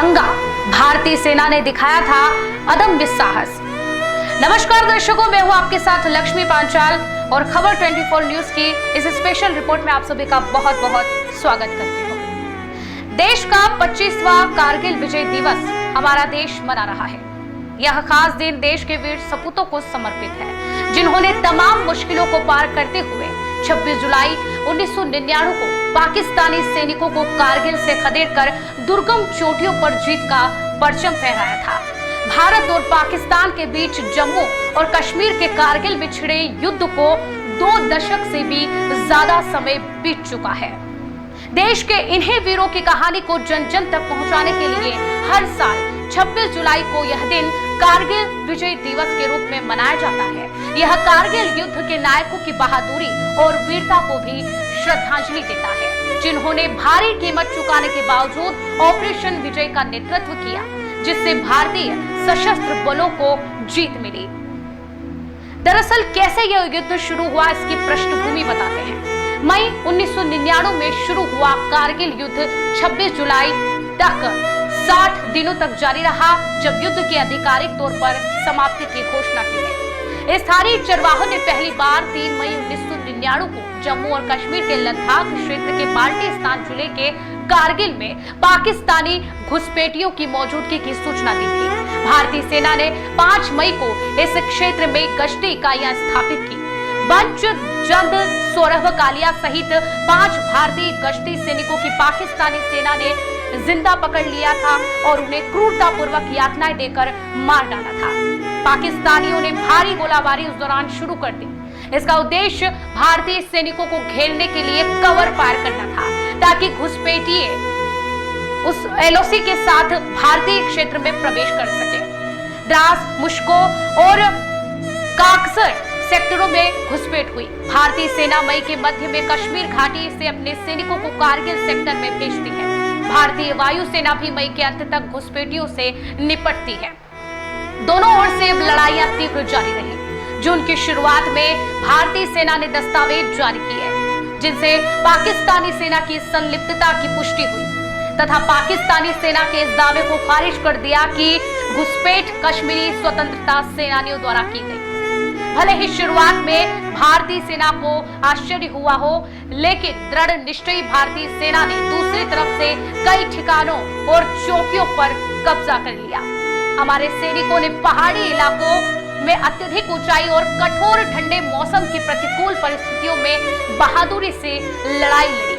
तिरंगा भारतीय सेना ने दिखाया था अदम्य साहस। नमस्कार दर्शकों, मैं हूं आपके साथ लक्ष्मी पांचाल और खबर 24 न्यूज की इस स्पेशल रिपोर्ट में आप सभी का बहुत बहुत स्वागत करती हूं। देश का 25वां कारगिल विजय दिवस हमारा देश मना रहा है। यह खास दिन देश के वीर सपूतों को समर्पित है, जिन्होंने तमाम मुश्किलों को पार करते हुए 26 जुलाई 1999 को पाकिस्तानी सैनिकों को कारगिल से खदेड़कर दुर्गम चोटियों पर जीत का परचम फहराया था। भारत और पाकिस्तान के बीच जम्मू और कश्मीर के कारगिल में छिड़े युद्ध को 2 दशक से भी ज्यादा समय बीत चुका है। देश के इन्हीं वीरों की कहानी को जन जन तक पहुंचाने के लिए हर साल 26 जुलाई को यह दिन कारगिल विजय दिवस के रूप में मनाया जाता है। यह कारगिल युद्ध के नायकों की बहादुरी और वीरता को भी श्रद्धांजलि देता है, जिन्होंने भारी कीमत चुकाने के बावजूद ऑपरेशन विजय का नेतृत्व किया, जिससे भारतीय सशस्त्र बलों को जीत मिली। दरअसल कैसे यह युद्ध शुरू हुआ, इसकी पृष्ठभूमि बताते हैं। मई 1999 में शुरू हुआ कारगिल युद्ध 26 जुलाई तक 60 दिनों तक जारी रहा, जब युद्ध की आधिकारिक तौर पर समाप्ति की घोषणा की गई। स्थानीय चरवाहों ने पहली बार 3 मई 1999 को जम्मू और कश्मीर के लद्दाख क्षेत्र के बाल्टिस्तान जिले के कारगिल में पाकिस्तानी घुसपैठियों की मौजूदगी की सूचना दी थी। भारतीय सेना ने 5 मई को इस क्षेत्र में गश्ती इकाइयां स्थापित की। बंच जंद सौरभ कालिया सहित 5 भारतीय गश्ती सैनिकों की पाकिस्तानी सेना ने जिंदा पकड़ लिया था और उन्हें क्रूरतापूर्वक यातनाएं देकर मार डाला था। पाकिस्तानियों ने भारी गोलाबारी उस दौरान शुरू कर दी। इसका उद्देश्य भारतीय सैनिकों को घेरने के लिए कवर फायर करना था, ताकि घुसपैठिए उस एलओसी के साथ भारतीय क्षेत्र में प्रवेश कर सके। द्रास, मुश्को और काकसर सेक्टरों में घुसपैठ हुई। भारतीय सेना मई के मध्य में कश्मीर घाटी से अपने सैनिकों को कारगिल सेक्टर में भेजती है। भारतीय वायुसेना भी मई के अंत तक घुसपैठियों से निपटती है। दोनों ओर से लड़ाइयां तीव्र जारी रही। जून की शुरुआत में भारतीय सेना ने दस्तावेज जारी किए, जिनसे पाकिस्तानी सेना की संलिप्तता की पुष्टि हुई तथा पाकिस्तानी सेना के इस दावे को खारिज कर दिया कि घुसपैठ कश्मीरी स्वतंत्रता सेनानियों द्वारा की गई। भले ही शुरुआत में भारतीय सेना को आश्चर्य हुआ हो, लेकिन दृढ़ निश्चयी भारतीय सेना ने दूसरी तरफ से कई ठिकानों और चौकियों पर कब्जा कर लिया। हमारे सैनिकों ने पहाड़ी इलाकों में अत्यधिक ऊंचाई और कठोर ठंडे मौसम की प्रतिकूल परिस्थितियों में बहादुरी से लड़ाई लड़ी।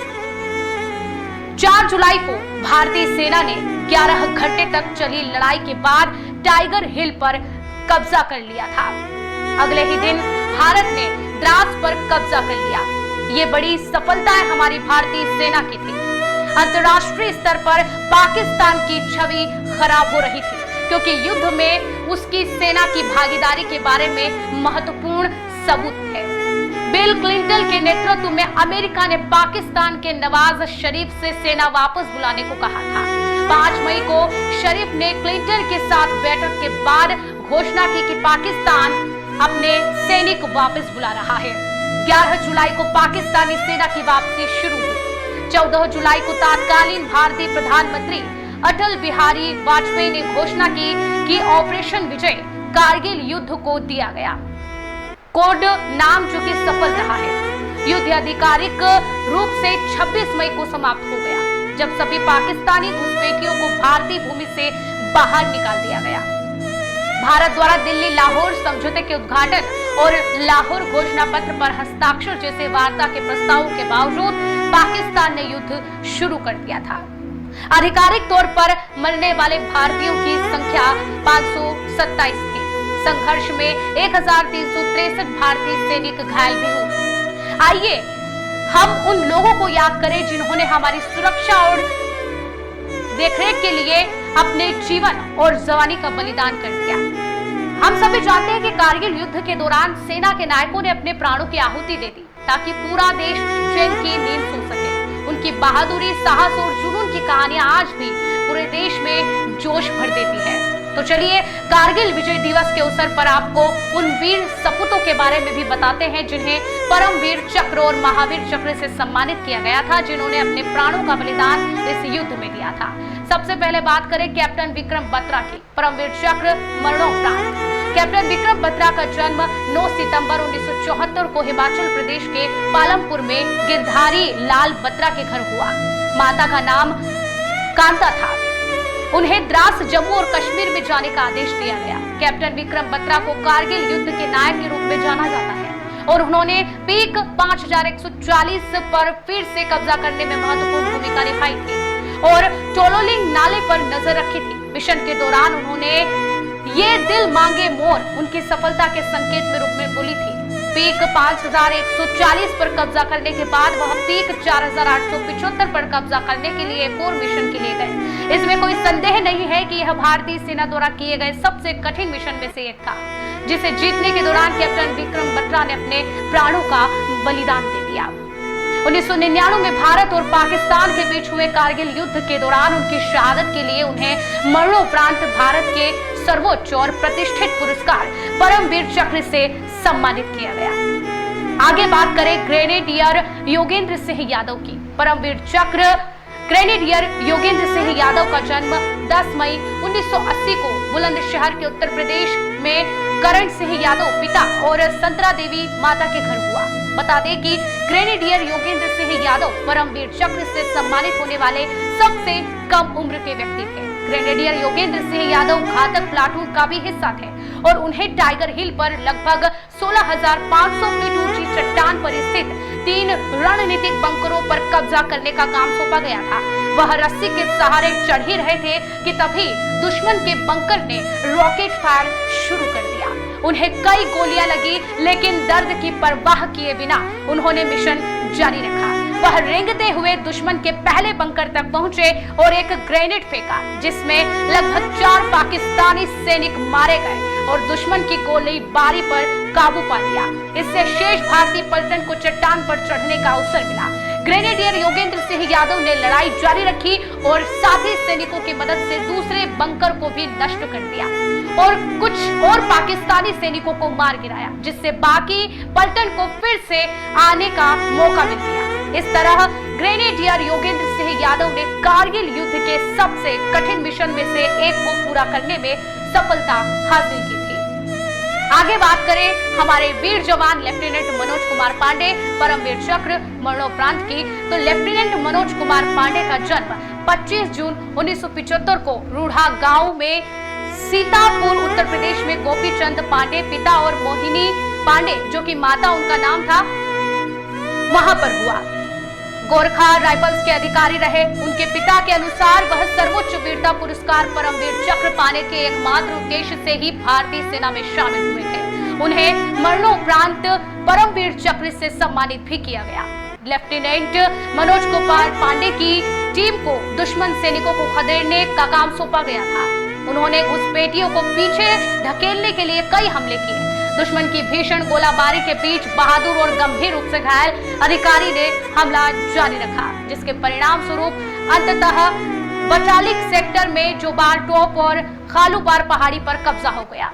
4 जुलाई को भारतीय सेना ने 11 घंटे तक चली लड़ाई के बाद टाइगर हिल पर कब्जा कर लिया था। अगले ही दिन भारत ने द्रास पर कब्जा कर लिया। ये बड़ी सफलताएं हमारी भारतीय सेना की थी। अंतर्राष्ट्रीय स्तर पर पाकिस्तान की छवि खराब हो रही थी, क्योंकि युद्ध में उसकी सेना की भागीदारी के बारे में महत्वपूर्ण सबूत थे। बिल क्लिंटन के नेतृत्व में अमेरिका ने पाकिस्तान के नवाज शरीफ से सेना वापस बुलाने को कहा था। 5 मई को शरीफ ने क्लिंटन के साथ बैठक के बाद घोषणा की कि पाकिस्तान अपने सैनिक वापस बुला रहा है। 11 जुलाई को पाकिस्तानी सेना की वापसी शुरू हुई। 14 जुलाई को तत्कालीन भारतीय प्रधानमंत्री अटल बिहारी वाजपेयी ने घोषणा की कि ऑपरेशन विजय कारगिल युद्ध को दिया गया कोड नाम, जो कि सफल रहा है। युद्ध आधिकारिक रूप से 26 मई को समाप्त हो गया, जब सभी पाकिस्तानी घुसपैठियों को भारतीय भूमि से बाहर निकाल दिया गया। भारत द्वारा दिल्ली लाहौर समझौते के उद्घाटन और लाहौर घोषणा पत्र पर हस्ताक्षर जैसे वार्ता के प्रस्तावों के बावजूद पाकिस्तान ने युद्ध शुरू कर दिया था। आधिकारिक तौर पर मरने वाले भारतीयों की संख्या 527 थी। संघर्ष में 1363 भारतीय सैनिक घायल भी हुए। आइए हम उन लोगों को याद करें जिन्होंने हमारी सुरक्षा और देखरेख के लिए अपने जीवन और जवानी का बलिदान कर दिया। हम सभी जानते हैं कि कारगिल युद्ध के दौरान सेना के नायकों ने अपने प्राणों की आहुति दे दी, ताकि पूरा देश चैन की नींद सो सके। उनकी बहादुरी, साहस और जुनून की कहानियां आज भी पूरे देश में जोश भर देती है। तो चलिए कारगिल विजय दिवस के अवसर पर आपको उन वीर सपूतों के बारे में भी बताते हैं जिन्हें परमवीर चक्र और महावीर चक्र से सम्मानित किया गया था, जिन्होंने अपने प्राणों का बलिदान इस युद्ध में दिया था। सबसे पहले बात करें कैप्टन विक्रम बत्रा की। परमवीर चक्र मरणोपरांत कैप्टन विक्रम बत्रा का जन्म 9 सितंबर 1974 को हिमाचल प्रदेश के पालमपुर में गिरधारी लाल बत्रा के घर हुआ। माता का नाम कांता था। उन्हें द्रास, जम्मू और कश्मीर में जाने का आदेश दिया गया। कैप्टन विक्रम बत्रा को कारगिल युद्ध के नायक के रूप में जाना जाता है और उन्होंने पीक 5140 पर फिर से कब्जा करने में महत्वपूर्ण भूमिका निभाई थी और टोलोलिंग नाले पर नजर रखी थी। मिशन के दौरान उन्होंने ये दिल मांगे मोर उनकी सफलता के संकेत में रूप में बोली थी। पीक 5140 पर कब्जा करने के बाद वह पीक 4875 पर कब्जा करने के लिए एक और मिशन के लिए गए। इसमें कोई संदेह नहीं है कि यह भारतीय सेना द्वारा किए गए सबसे कठिन मिशन में से एक था, जिसे जीतने के दौरान कैप्टन विक्रम बत्रा ने अपने प्राणों का बलिदान दे दिया। 1999 में भारत और पाकिस्तान के बीच हुए कारगिल युद्ध के दौरान उनकी शहादत के लिए उन्हें मरणोपरांत भारत के सर्वोच्च और प्रतिष्ठित पुरस्कार परमवीर चक्र से सम्मानित किया गया। आगे बात करें ग्रेनेडियर योगेंद्र सिंह यादव की। परमवीर चक्र ग्रेनेडियर योगेंद्र सिंह यादव का जन्म 10 मई 1980 को बुलंदशहर के उत्तर प्रदेश में करण सिंह यादव पिता और संतरा देवी माता के घर हुआ। बता दें कि ग्रेनेडियर योगेंद्र सिंह यादव परमवीर चक्र से सम्मानित होने वाले सबसे कम उम्र के व्यक्ति थे। ग्रेनेडियर योगेंद्र सिंह यादव घातक प्लाटून का भी हिस्सा थे और उन्हें टाइगर हिल पर लगभग 16,500 फीट ऊंची चट्टान पर स्थित 3 रणनीतिक बंकरों पर कब्जा करने का काम सौंपा गया था। वह रस्सी के सहारे चढ़ ही रहे थे कि तभी दुश्मन के बंकर ने रॉकेट फायर शुरू कर दिया। उन्हें कई गोलियां लगी, लेकिन दर्द की परवाह किए बिना उन्होंने मिशन जारी रखा। वह रेंगते हुए दुश्मन के पहले बंकर तक पहुंचे और एक ग्रेनेड फेंका, जिसमें लगभग 4 पाकिस्तानी सैनिक मारे गए और दुश्मन की गोलीबारी पर काबू पा लिया। इससे शेष भारतीय पलटन को चट्टान पर चढ़ने का अवसर मिला। ग्रेनेडियर योगेंद्र सिंह यादव ने लड़ाई जारी रखी और साथी सैनिकों की मदद से दूसरे बंकर को भी नष्ट कर दिया और कुछ और पाकिस्तानी सैनिकों को मार गिराया, जिससे बाकी पलटन को फिर से आने का मौका मिल गया। इस तरह ग्रेनेडियर योगेंद्र सिंह यादव ने कारगिल युद्ध के सबसे कठिन मिशन में से एक को पूरा करने में सफलता हासिल की थी। आगे बात करें हमारे वीर जवान लेफ्टिनेंट मनोज कुमार पांडे परमवीर चक्र मरणोपरांत की, तो लेफ्टिनेंट मनोज कुमार पांडे का जन्म 25 जून 1975 को रूढ़ा गांव में सीतापुर उत्तर प्रदेश में गोपीचंद पांडे पिता और मोहिनी पांडे जो कि माता उनका नाम था वहां पर हुआ। गोरखा राइफल्स के अधिकारी रहे। उनके पिता के अनुसार वह सर्वोच्च वीरता पुरस्कार परमवीर चक्र पाने के एकमात्र उद्देश्य से ही भारतीय सेना में शामिल हुए थे। उन्हें मरणोपरांत परमवीर चक्र से सम्मानित भी किया गया। लेफ्टिनेंट मनोज कुमार पांडे की टीम को दुश्मन सैनिकों को खदेड़ने का काम सौंपा गया था। उन्होंने घुसपैठियों को पीछे धकेलने के लिए कई हमले किए। दुश्मन की भीषण गोलाबारी के बीच बहादुर और गंभीर रूप से घायल अधिकारी ने हमला जारी रखा, जिसके परिणाम स्वरूप अंततः बटालिक सेक्टर में जोबार टॉप और खालूपार पहाड़ी पर कब्जा हो गया।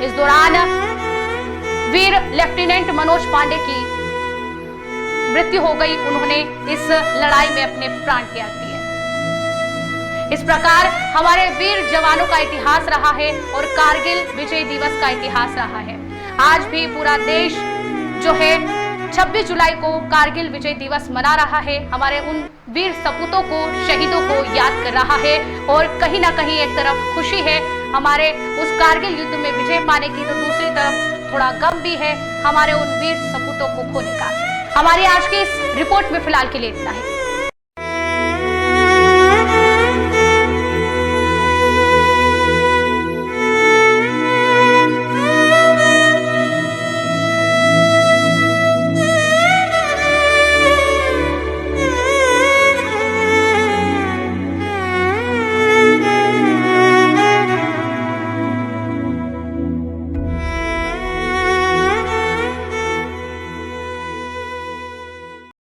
इस दौरान वीर लेफ्टिनेंट मनोज पांडे की मृत्यु हो गई। उन्होंने इस लड़ाई में अपने प्राण त्याग दिए। इस प्रकार हमारे वीर जवानों का इतिहास रहा है और कारगिल विजय दिवस का इतिहास रहा है। आज भी पूरा देश जो है 26 जुलाई को कारगिल विजय दिवस मना रहा है। हमारे उन वीर सपूतों को, शहीदों को याद कर रहा है और कहीं ना कहीं एक तरफ खुशी है हमारे उस कारगिल युद्ध में विजय पाने की, तो दूसरी तरफ थोड़ा गम भी है हमारे उन वीर सपूतों को खोने का। हमारी आज की इस रिपोर्ट में फिलहाल के लिए इतना ही।